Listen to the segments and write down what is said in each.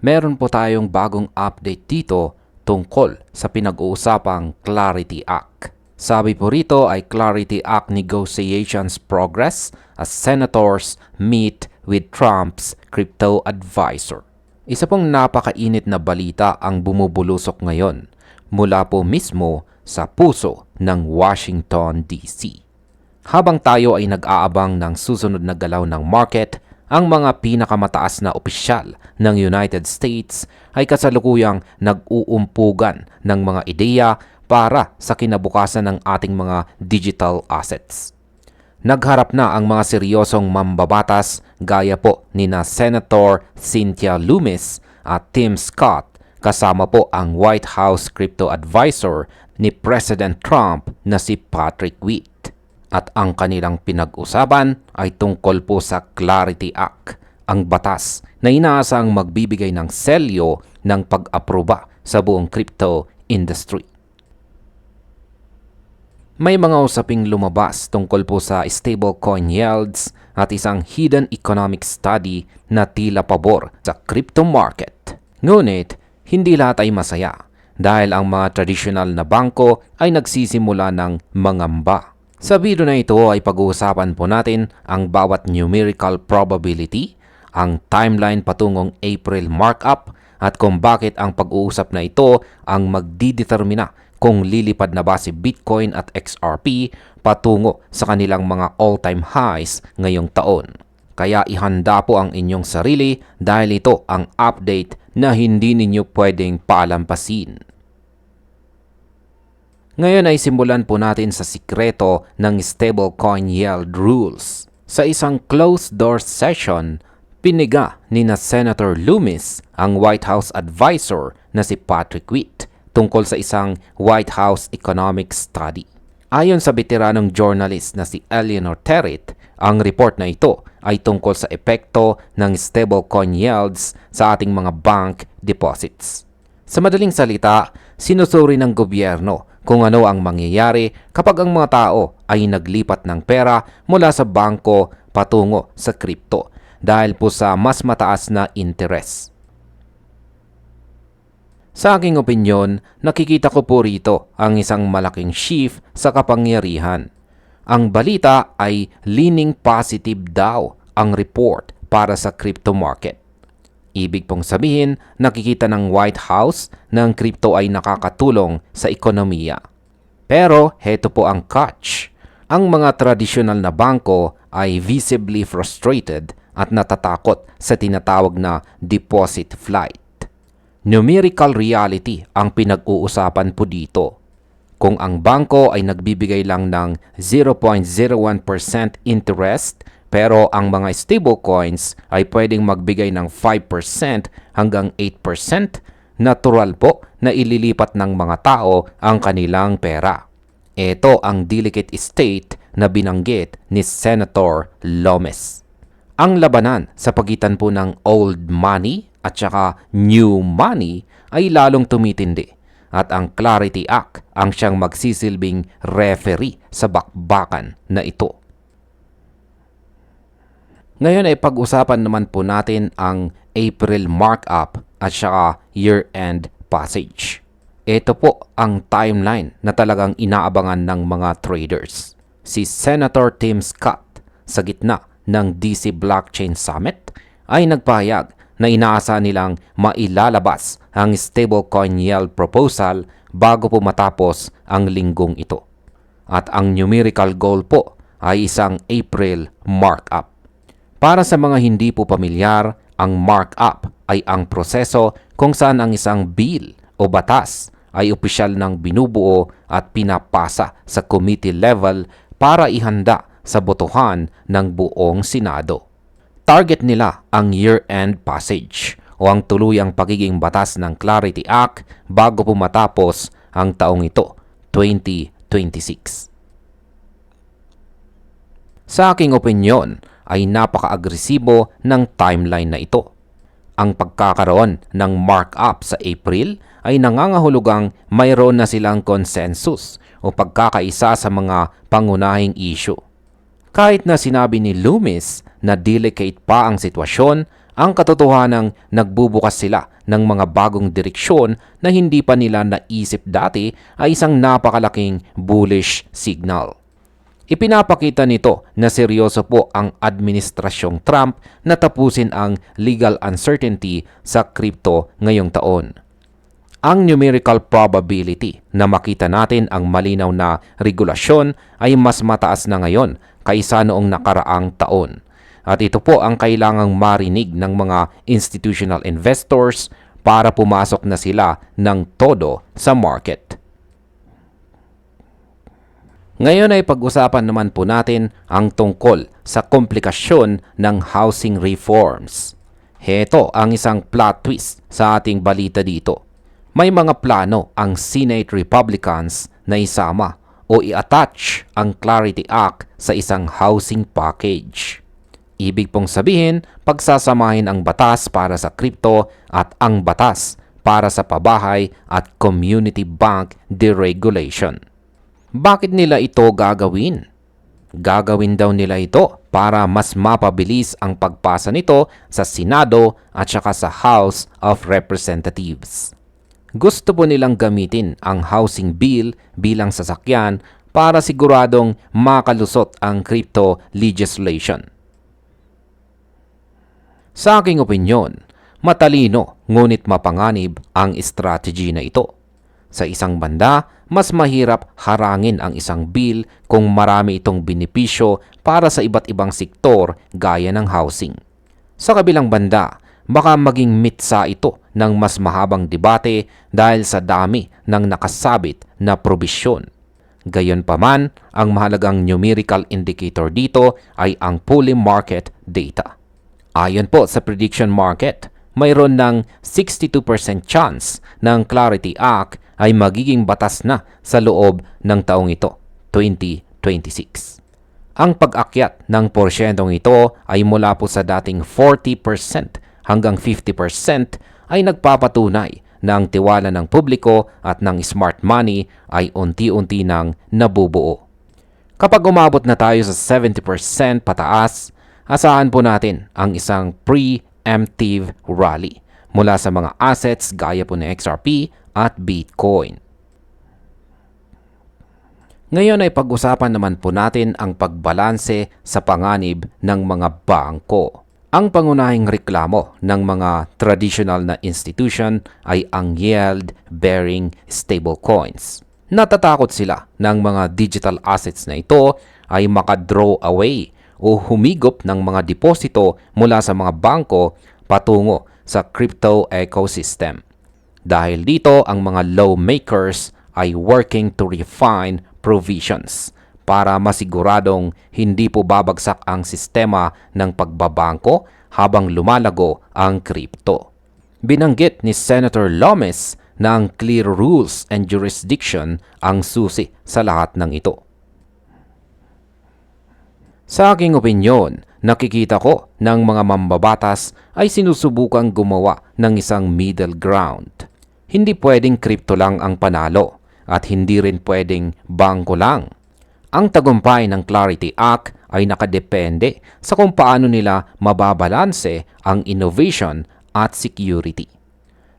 meron po tayong bagong update dito tungkol sa pinag-uusapang Clarity Act. Sabi po rito ay Clarity Act negotiations progress as senators meet with Trump's crypto advisor. Isa pong napakainit na balita ang bumubulusok ngayon mula po mismo sa puso ng Washington, D.C. Habang tayo ay nag-aabang ng susunod na galaw ng market, ang mga pinakamataas na opisyal ng United States ay kasalukuyang nag-uumpugan ng mga ideya para sa kinabukasan ng ating mga digital assets. Nagharap na ang mga seryosong mambabatas gaya po nina Senator Cynthia Lummis at Tim Scott kasama po ang White House crypto advisor ni President Trump na si Patrick Witt. At ang kanilang pinag-usapan ay tungkol po sa Clarity Act, ang batas na inaasang magbibigay ng selyo ng pag-aproba sa buong crypto industry. May mga usaping lumabas tungkol po sa stablecoin yields at isang hidden economic study na tila pabor sa crypto market. Ngunit, hindi lahat ay masaya dahil ang mga traditional na bangko ay nagsisimula ng mangamba. Sa video na ito ay pag-uusapan po natin ang bawat numerical probability, ang timeline patungong April markup, at kung bakit ang pag-uusap na ito ang magdidetermina kung lilipad na ba si Bitcoin at XRP patungo sa kanilang mga all-time highs ngayong taon. Kaya ihanda po ang inyong sarili dahil ito ang update na hindi ninyo pwedeng paalampasin. Ngayon ay simulan po natin sa sikreto ng stablecoin yield rules. Sa isang closed-door session, piniga ni na Senator Lummis ang White House advisor na si Patrick Witt tungkol sa isang White House economic study. Ayon sa veteranong journalist na si Eleanor Territ, ang report na ito ay tungkol sa epekto ng stablecoin yields sa ating mga bank deposits. Sa madaling salita, sinusuri ng gobyerno kung ano ang mangyayari kapag ang mga tao ay naglipat ng pera mula sa bangko patungo sa crypto dahil po sa mas mataas na interes. Sa aking opinyon, nakikita ko po rito ang isang malaking shift sa kapangyarihan. Ang balita ay leaning positive daw ang report para sa crypto market. Ibig pong sabihin, nakikita ng White House na ang crypto ay nakakatulong sa ekonomiya. Pero heto po ang catch. Ang mga tradisyonal na bangko ay visibly frustrated at natatakot sa tinatawag na deposit flight. Numerical reality ang pinag-uusapan po dito. Kung ang bangko ay nagbibigay lang ng 0.01% interest, pero ang mga stablecoins ay pwedeng magbigay ng 5% hanggang 8%, natural po na ililipat ng mga tao ang kanilang pera. Ito ang delicate state na binanggit ni Senator Lummis. Ang labanan sa pagitan po ng old money at saka new money ay lalong tumitindi at ang Clarity Act ang siyang magsisilbing referee sa bakbakan na ito. Ngayon ay pag-usapan naman po natin ang April markup at saka year-end passage. Ito po ang timeline na talagang inaabangan ng mga traders. Si Senator Tim Scott sa gitna ng DC Blockchain Summit ay nagpahayag na inaasahan nilang mailalabas ang stablecoin yield proposal bago po matapos ang linggong ito. At ang numerical goal po ay isang April markup. Para sa mga hindi po pamilyar, ang markup ay ang proseso kung saan ang isang bill o batas ay opisyal ng binubuo at pinapasa sa committee level para ihanda sa botohan ng buong Senado. Target nila ang year-end passage o ang tuluyang pagiging batas ng Clarity Act bago po matapos ang taong ito, 2026. Sa aking opinyon, ay napaka-agresibo ng timeline na ito. Ang pagkakaroon ng markup sa April ay nangangahulugang mayroon na silang consensus o pagkakaisa sa mga pangunahing issue. Kahit na sinabi ni Lummis na delicate pa ang sitwasyon, Ang katotohanang nagbubukas sila ng mga bagong direksyon na hindi pa nila naisip dati ay isang napakalaking bullish signal. Ipinapakita nito na seryoso po ang administrasyong Trump na tapusin ang legal uncertainty sa crypto ngayong taon. Ang numerical probability na makita natin ang malinaw na regulasyon ay mas mataas na ngayon kaysa noong nakaraang taon. At ito po ang kailangang marinig ng mga institutional investors para pumasok na sila ng todo sa market. Ngayon ay pag-usapan naman po natin ang tungkol sa komplikasyon ng housing reforms. Heto ang isang plot twist sa ating balita dito. May mga plano ang Senate Republicans na isama o i-attach ang Clarity Act sa isang housing package. Ibig pong sabihin, pagsasamahin ang batas para sa crypto at ang batas para sa pabahay at community bank deregulation. Bakit nila ito gagawin? Gagawin daw nila ito para mas mapabilis ang pagpasa nito sa Senado at saka sa House of Representatives. Gusto po nilang gamitin ang housing bill bilang sasakyan para siguradong makalusot ang crypto legislation. Sa aking opinyon, matalino ngunit mapanganib ang strategy na ito. Sa isang banda, mas mahirap harangin ang isang bill kung marami itong benepisyo para sa iba't ibang sektor gaya ng housing. Sa kabilang banda, baka maging mitsa ito ng mas mahabang debate dahil sa dami ng nakasabit na probisyon. Gayunpaman, ang mahalagang numerical indicator dito ay ang fully market data. Ayon po sa prediction market, mayroon ng 62% chance ng Clarity Act ay magiging batas na sa loob ng taong ito, 2026. Ang pag-akyat ng porsyentong ito ay mula po sa dating 40% hanggang 50% ay nagpapatunay na ang tiwala ng publiko at ng smart money ay unti-unti nang nabubuo. Kapag umabot na tayo sa 70% pataas, asahan po natin ang isang preemptive rally mula sa mga assets gaya po ng XRP at Bitcoin. Ngayon ay pag-usapan naman po natin ang pagbalanse sa panganib ng mga bangko. Ang pangunahing reklamo ng mga traditional na institution ay ang yield-bearing stablecoins. Natatakot sila ng mga digital assets na ito ay makadraw away o humigop ng mga deposito mula sa mga bangko patungo sa crypto ecosystem. Dahil dito, ang mga lawmakers ay working to refine provisions para masiguradong hindi po babagsak ang sistema ng pagbabangko habang lumalago ang crypto. Binanggit ni Senator Lomes na ang clear rules and jurisdiction ang susi sa lahat ng ito. Sa aking opinyon, nakikita ko ng mga mambabatas ay sinusubukang gumawa ng isang middle ground. Hindi pwedeng crypto lang ang panalo at hindi rin pwedeng bangko lang. Ang tagumpay ng Clarity Act ay nakadepende sa kung paano nila mababalanse ang innovation at security.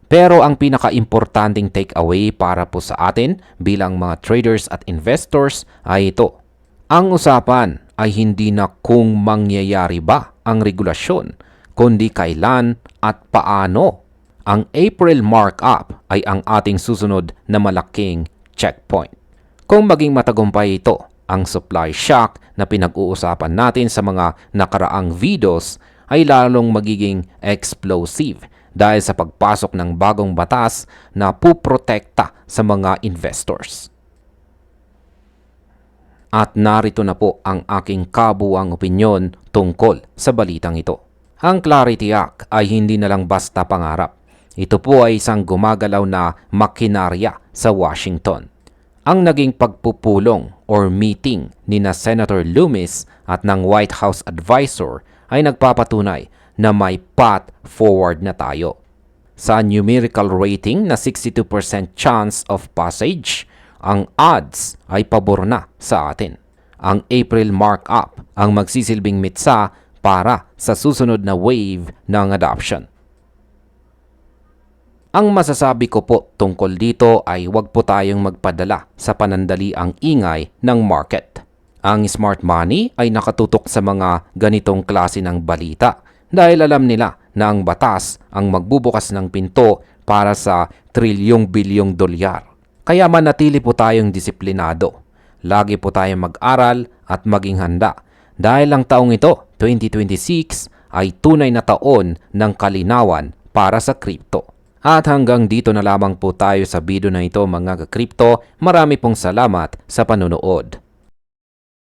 Pero ang pinaka-importanting takeaway para po sa atin bilang mga traders at investors ay ito. Ang usapan ay hindi na kung mangyayari ba ang regulasyon, kundi kailan at paano. Ang April markup ay ang ating susunod na malaking checkpoint. Kung maging matagumpay ito, ang supply shock na pinag-uusapan natin sa mga nakaraang videos ay lalong magiging explosive dahil sa pagpasok ng bagong batas na puprotekta sa mga investors. At narito na po ang aking kabuuang opinyon tungkol sa balitang ito. Ang Clarity Act ay hindi na lang basta pangarap. Ito po ay isang gumagalaw na makinarya sa Washington. Ang naging pagpupulong or meeting ni na Senator Loomis at ng White House advisor ay nagpapatunay na may path forward na tayo. Sa numerical rating na 62% chance of passage, ang odds ay pabor na sa atin. Ang April markup ang magsisilbing mitsa para sa susunod na wave ng adoption. Ang masasabi ko po tungkol dito ay huwag po tayong magpadala sa panandaliang ingay ng market. Ang smart money ay nakatutok sa mga ganitong klase ng balita dahil alam nila na ang batas ang magbubukas ng pinto para sa trilyong-bilyong dolyar. Kaya manatili po tayong disiplinado. Lagi po tayong mag-aral at maging handa dahil ang taong ito, 2026, ay tunay na taon ng kalinawan para sa crypto. At hanggang dito na lamang po tayo sa video na ito mga ka-crypto. Marami pong salamat sa panonood.